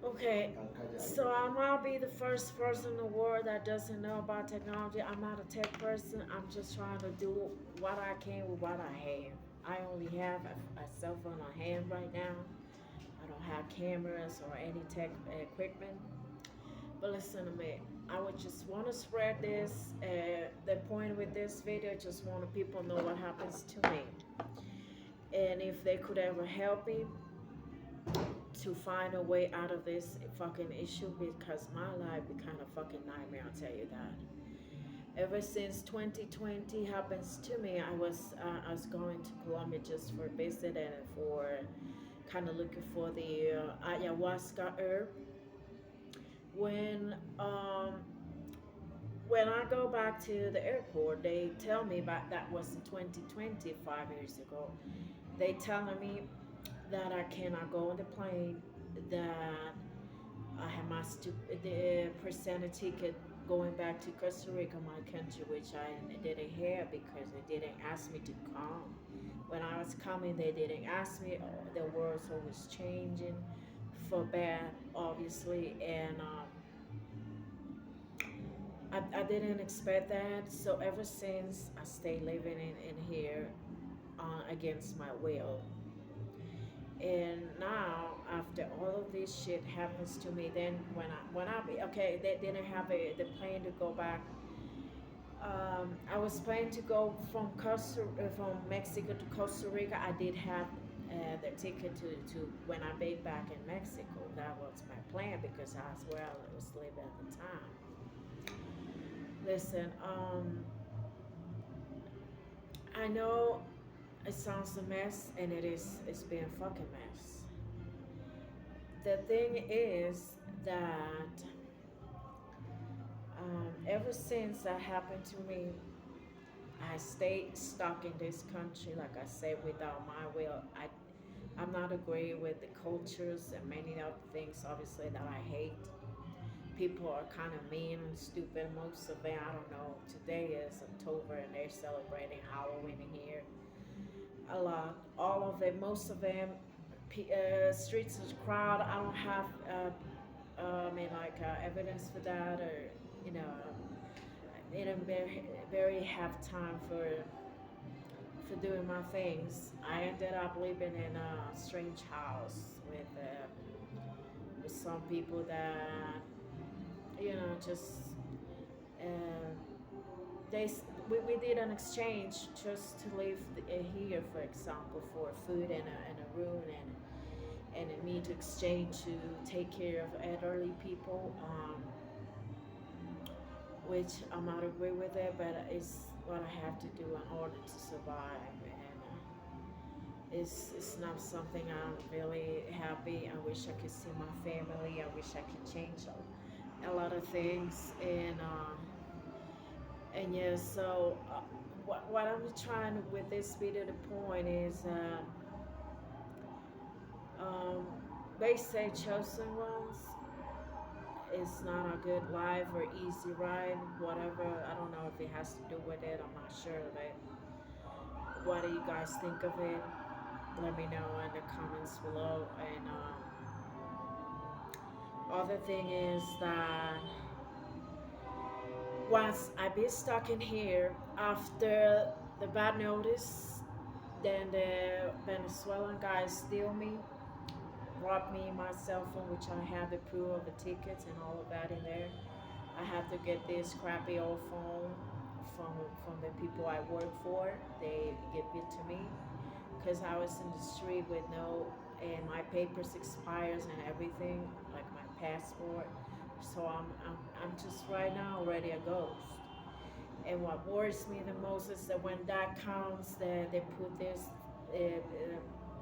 Okay, so I might be the first person in the world that doesn't know about technology. I'm not a tech person. I'm just trying to do what I can with what I have. I only have a cell phone on hand right now. I don't have cameras or any tech equipment. But listen to me. I would just want to spread this. The point with this video, just want people know what happens to me, and if they could ever help me to find a way out of this fucking issue, because my life be kind of fucking nightmare. I'll tell you that. Ever since 2020 happens to me, I was going to Colombia just for visit and for kind of looking for the ayahuasca herb. When um when I go back to the airport, they tell me about that was in 2020, 5 years ago. They telling me that I cannot go on the plane, that I have my the percentage ticket going back to Costa Rica, my country, which I didn't have because they didn't ask me to come. When I was coming, they didn't ask me. The world's always changing for bad, obviously, and I didn't expect that. So ever since, I stay living in here against my will. And now, after all of this shit happens to me, then when I be okay, they didn't have the plan to go back. I was planning to go from Mexico to Costa Rica. I did have the ticket to when I be back in Mexico. That was my plan because that's where I was living at the time. Listen, I know it sounds a mess, and it is. It's been a fucking mess. The thing is that ever since that happened to me, I stayed stuck in this country, like I said, without my will. I'm not agree with the cultures and many other things, obviously, that I hate. People are kind of mean and stupid. Most of them, I don't know. Today is October and they're celebrating Halloween here. A lot. All of them, most of them, streets is crowd. I don't have, evidence for that, or you know, I didn't very have time for doing my things. I ended up living in a strange house with some people that just uh, we did an exchange just to live here, for example, for food and a room and me to exchange to take care of elderly people, which I'm not agree with it, but it's what I have to do in order to survive. And it's not something I'm really happy. I wish I could see my family. I wish I could change a lot of things. And yeah, so what I'm trying with this video, the point is, um, they say chosen ones. It's not a good life or easy ride, whatever. I don't know if it has to do with it. I'm not sure of it. What do you guys think of it? Let me know in the comments below. And other thing is that once I be stuck in here after the bad notice, then the Venezuelan guys steal me, rob me my cell phone, which I have the proof of the tickets and all of that in there. I had to get this crappy old phone from from the people I work for. They give it to me because I was in the street with no, and my papers expires and everything, like my passport. So I'm just right now already a ghost. And what worries me the most is that when that comes, that they put this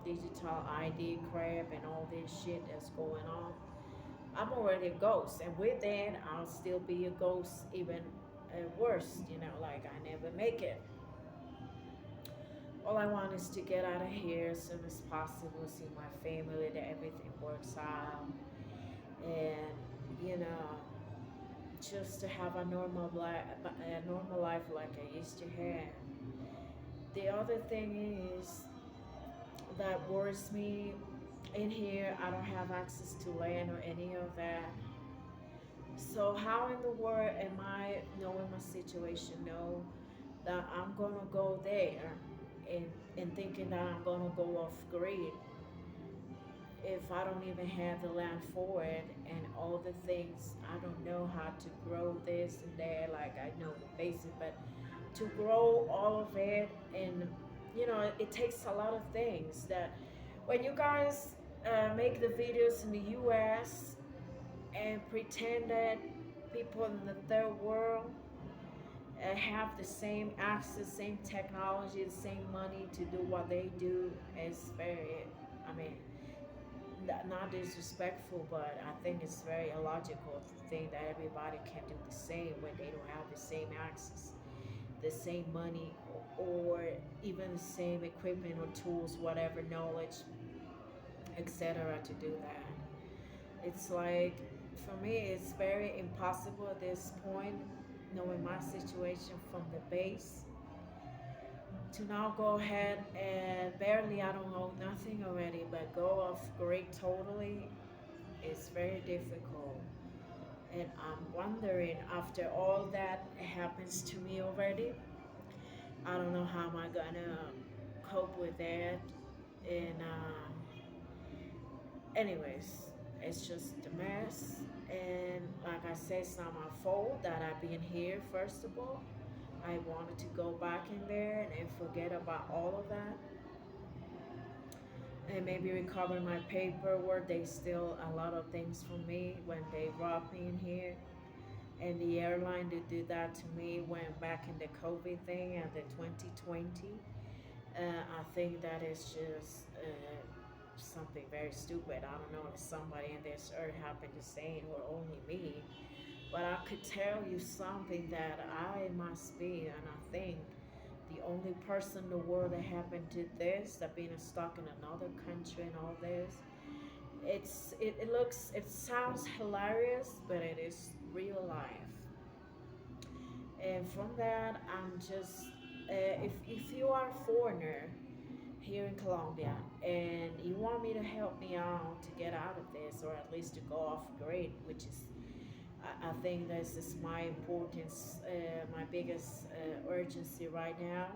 digital ID crap and all this shit that's going on. I'm already a ghost, and with that, I'll still be a ghost, even worse. Like I never make it. All I want is to get out of here as soon as possible, see my family, that everything works out, and you know, just to have a normal life like I used to have. The other thing is that worries me in here, I don't have access to land or any of that. So how in the world am I knowing my situation? Know that I'm gonna go there and thinking that I'm gonna go off grid if I don't even have the land for it and all the things. I don't know how to grow this and that. Like I know the basic, but to grow all of it, and it takes a lot of things that when you guys make the videos in the US and pretend that people in the third world have the same access, same technology, the same money to do what they do, is very, I mean, not disrespectful, but I think it's very illogical to think that everybody can do the same when they don't have the same access, the same money, or even the same equipment or tools, whatever knowledge, etc. to do that. It's like, for me, it's very impossible at this point, knowing my situation from the base, to now go ahead and barely, I don't know nothing already, but go off grid totally is very difficult. And I'm wondering, after all that happens to me already, I don't know how am I gonna cope with that. And anyways, it's just a mess. And like I said, it's not my fault that I've been here. First of all, I wanted to go back in there and forget about all of that, and maybe recover my paperwork. They steal a lot of things from me when they robbed me in here. And the airline that did that to me when back in the COVID thing and the 2020. I think that is just something very stupid. I don't know if somebody in this earth happened to say it or only me, but I could tell you something that I must be, and I think the only person in the world that happened to this, that being stuck in another country and all this. It sounds hilarious, but it is real life. And from that, I'm just if you are a foreigner here in Colombia and you want me to help me out to get out of this, or at least to go off grid, which is I think this is my importance, my biggest urgency right now.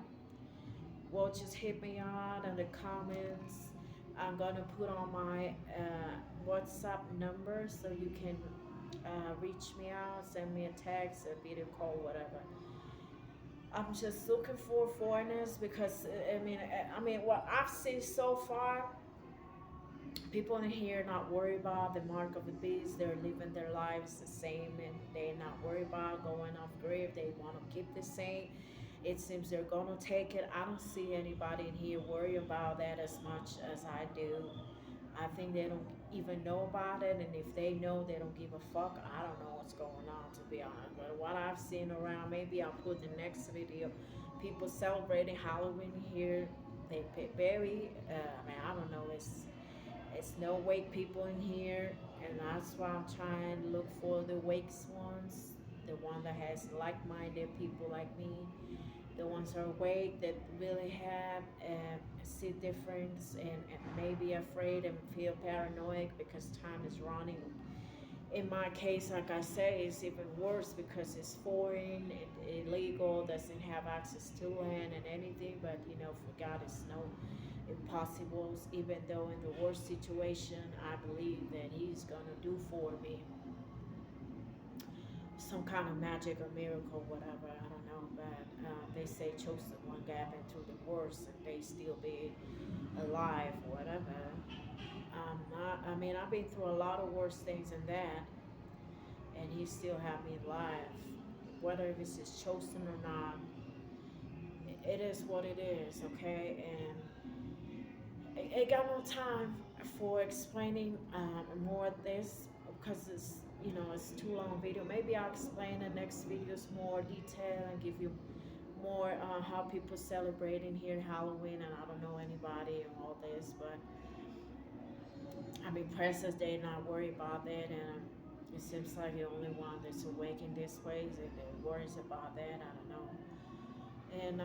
Well, just hit me out in the comments. I'm gonna put on my WhatsApp number so you can reach me out, send me a text, a video call, whatever. I'm just looking for foreigners because I mean, what I've seen so far, people in here not worried about the mark of the beast. They're living their lives the same, and they're not worried about going off grid. They want to keep the same. It seems they're gonna take it. I don't see anybody in here worry about that as much as I do. I think they don't even know about it, and if they know, they don't give a fuck. I don't know what's going on, to be honest. But what I've seen around, maybe I'll put the next video. People celebrating Halloween here. They pay very. I don't know. It's no wake people in here, and that's why I'm trying to look for the wakes ones, the one that has like-minded people like me, the ones who are awake, that really have see difference, and maybe afraid and feel paranoid because time is running. In my case, like I say, it's even worse because it's foreign, illegal, doesn't have access to land and anything. But for God, it's no impossibles. Even though in the worst situation, I believe that He's gonna do for me some kind of magic or miracle, whatever. I don't know, but they say chosen one got through the worst and they still be alive, whatever. Not, I mean, I've been through a lot of worse things than that, and He still have me alive. Whether this is chosen or not, it is what it is, okay? And I got no time for explaining more of this because it's too long video. Maybe I'll explain in next videos more detail and give you more how people celebrating here Halloween, and I don't know anybody and all this, but I'm impressed that they're not worried about that, and it seems like the only one that's awake in this ways and that worries about that. I don't know. And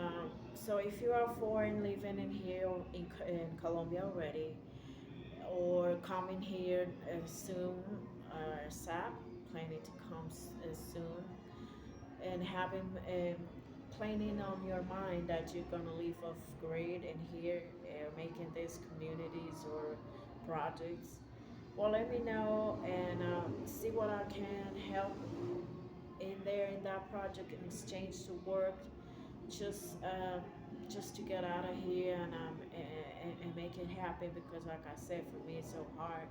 so if you are foreign living in here in Colombia already, or coming here soon, SAP planning to come soon, and having planning on your mind that you're gonna leave off grade and here making these communities or projects. Well, let me know and see what I can help in there in that project in exchange to work just uh, just to get out of here and make it happen because like I said for me it's so hard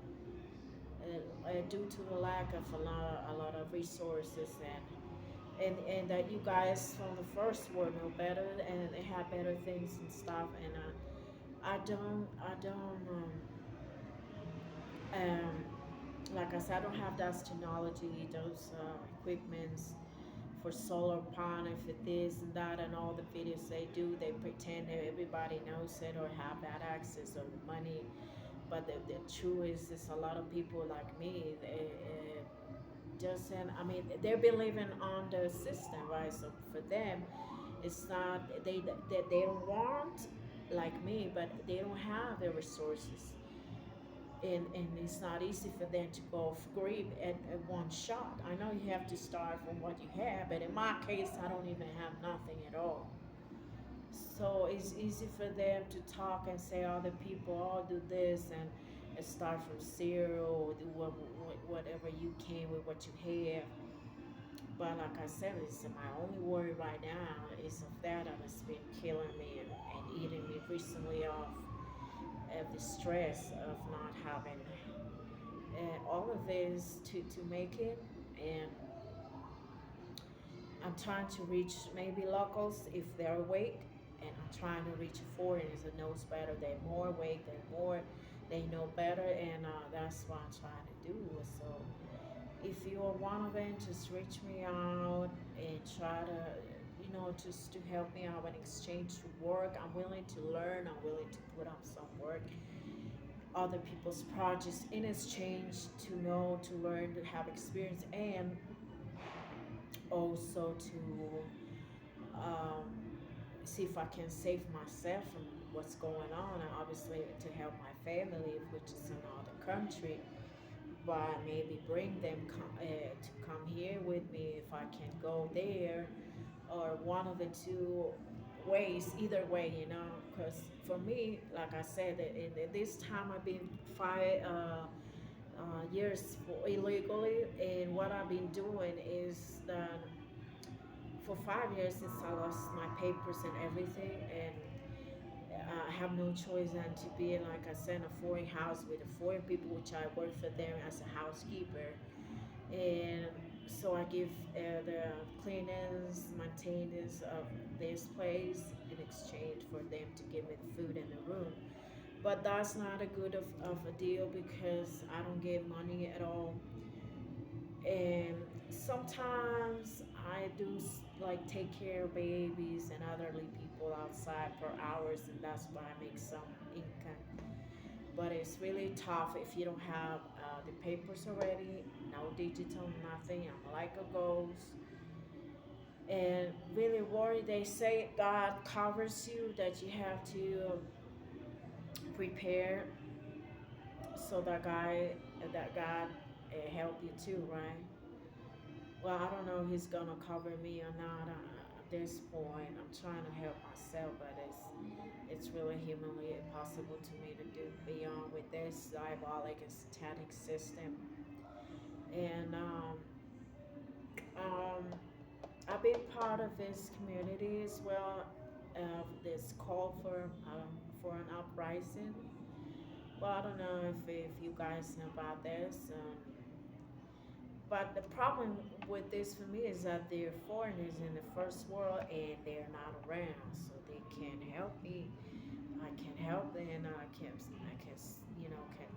due to the lack of a lot of resources and that you guys from the first were know better and they have better things and stuff and I don't like I said I don't have that technology those equipments for solar panel for this and that and all the videos they do they pretend that everybody knows it or have that access or the money but the truth is a lot of people like me just and I mean they've been living on the system right so for them it's not they don't want like me but they don't have the resources and it's not easy for them to go off grid at one shot. I know you have to start from what you have, but in my case, I don't even have nothing at all. So it's easy for them to talk and say other people all do this and start from zero or do whatever you can with what you have. But like I said, it's my only worry right now is of that and it's been killing me and eating me recently off of the stress of not having all of this to make it and I'm trying to reach maybe locals if they're awake and I'm trying to reach foreigners that knows better they're more awake they're more they know better and that's what I'm trying to do so if you are one of them just reach me out and try to just to help me out in exchange to work I'm willing to learn I'm willing to put up some work other people's projects in exchange to know, to learn, to have experience, and also to um, see if I can save myself from what's going on, and obviously to help my family, which is in another country, but maybe bring them to come here with me if I can go there, or one of the two ways, either way, because for me, like I said, in this time I've been 5 years for illegally, and what I've been doing is that for 5 years since I lost my papers and everything, and I have no choice than to be like I said in a foreign house with the foreign people, which I work for them as a housekeeper, and so I give the cleaners, maintenance of this place in exchange for them to give me the food in the room. But that's not a good of a deal because I don't get money at all. And sometimes I do like take care of babies and elderly people outside for hours, and that's why I make some income. But it's really tough if you don't have the papers already, no digital, nothing. I'm like a ghost. And really worried. They say God covers you, that you have to prepare so that God help you too, right? Well, I don't know if he's gonna cover me or not at this point. I'm trying to help myself, but it's really humanly impossible to me to do beyond with this diabolic and satanic system. And um, I've been part of this community as well, of this call for an uprising. Well, I don't know if you guys know about this. But the problem with this for me is that they're foreigners in the first world and they're not around, so they can't help me. I can help them, and I can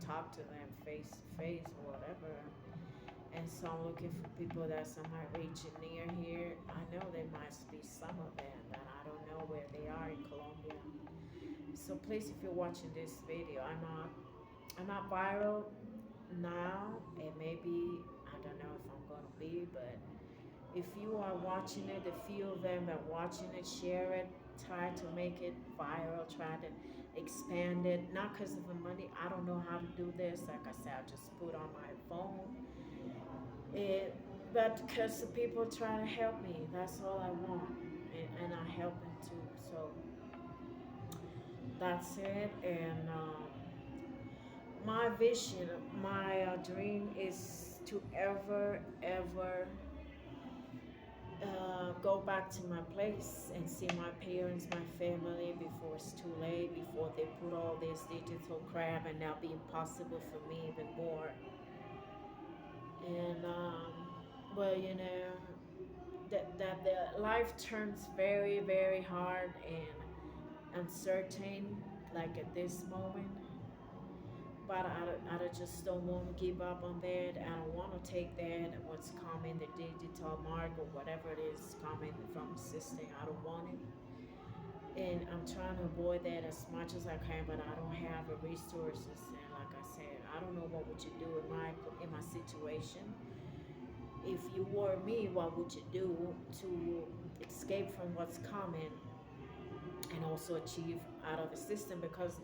talk to them face to face or whatever. And so I'm looking for people that somehow reaching near here. I know there must be some of them that I don't know where they are in Colombia. So please, if you're watching this video, I'm not viral now, and maybe I don't know if I'm gonna be, but if you are watching it, a few of them that watching it, share it, try to make it viral, try to expand it, not because of the money. I don't know how to do this. Like I said, I just put on my phone it, but because the people trying to help me, that's all I want, and I help them too. So that's it. And my vision, my dream is to ever go back to my place and see my parents, my family before it's too late, before they put all this digital crap and now be impossible for me even more. And well, you know, that the life turns very hard and uncertain, like at this moment. But I just don't want to give up on that. I don't want to take that what's coming, the digital mark or whatever it is coming from the system. I don't want it, and I'm trying to avoid that as much as I can. But I don't have the resources, and like I said, I don't know what would you do in my situation. If you were me, what would you do to escape from what's coming and also achieve out of the system? Because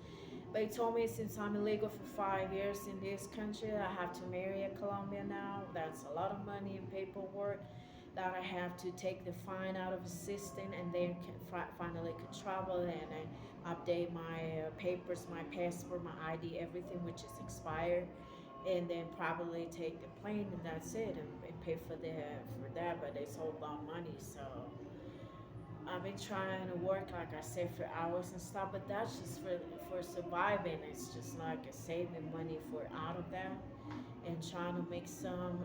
they told me since I'm illegal for 5 years in this country, I have to marry a Colombian now. That's a lot of money and paperwork that I have to take the fine out of the system and then finally could travel and update my papers, my passport, my ID, everything which is expired, and then probably take the plane and that's it, and pay for that. But it's all about money, so I've been trying to work, like I said, for hours and stuff, but that's just for surviving. It's just like a saving money for out of that and trying to make some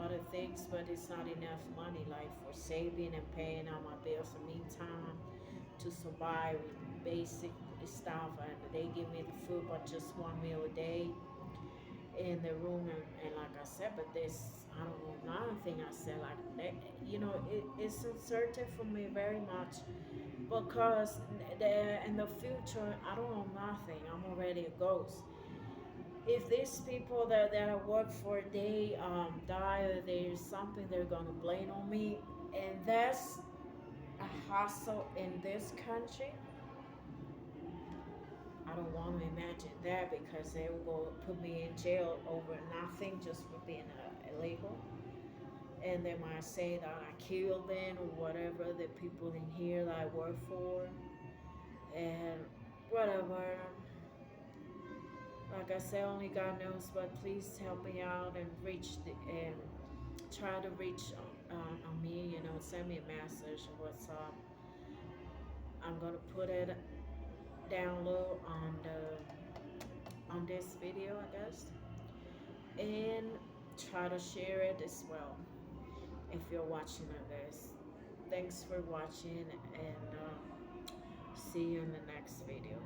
other things, but it's not enough money, like for saving and paying out my bills in the meantime to survive with basic stuff. And they give me the food, but just one meal a day in the room, and like I said, but this I don't know nothing. I said like that, it's uncertain for me very much because in the future I don't know nothing. I'm already a ghost. If these people that I work for they die, or there's something they're gonna blame on me, and that's a hassle in this country. I don't want to imagine that because they will go put me in jail over nothing just for being illegal. And they might say that I killed them or whatever, the people in here that I work for. And whatever. Like I said, only God knows, but please help me out and and try to reach on me, send me a message or what's up. I'm gonna put it down low on this video, I guess, and try to share it as well if you're watching this. Thanks for watching, and see you in the next video.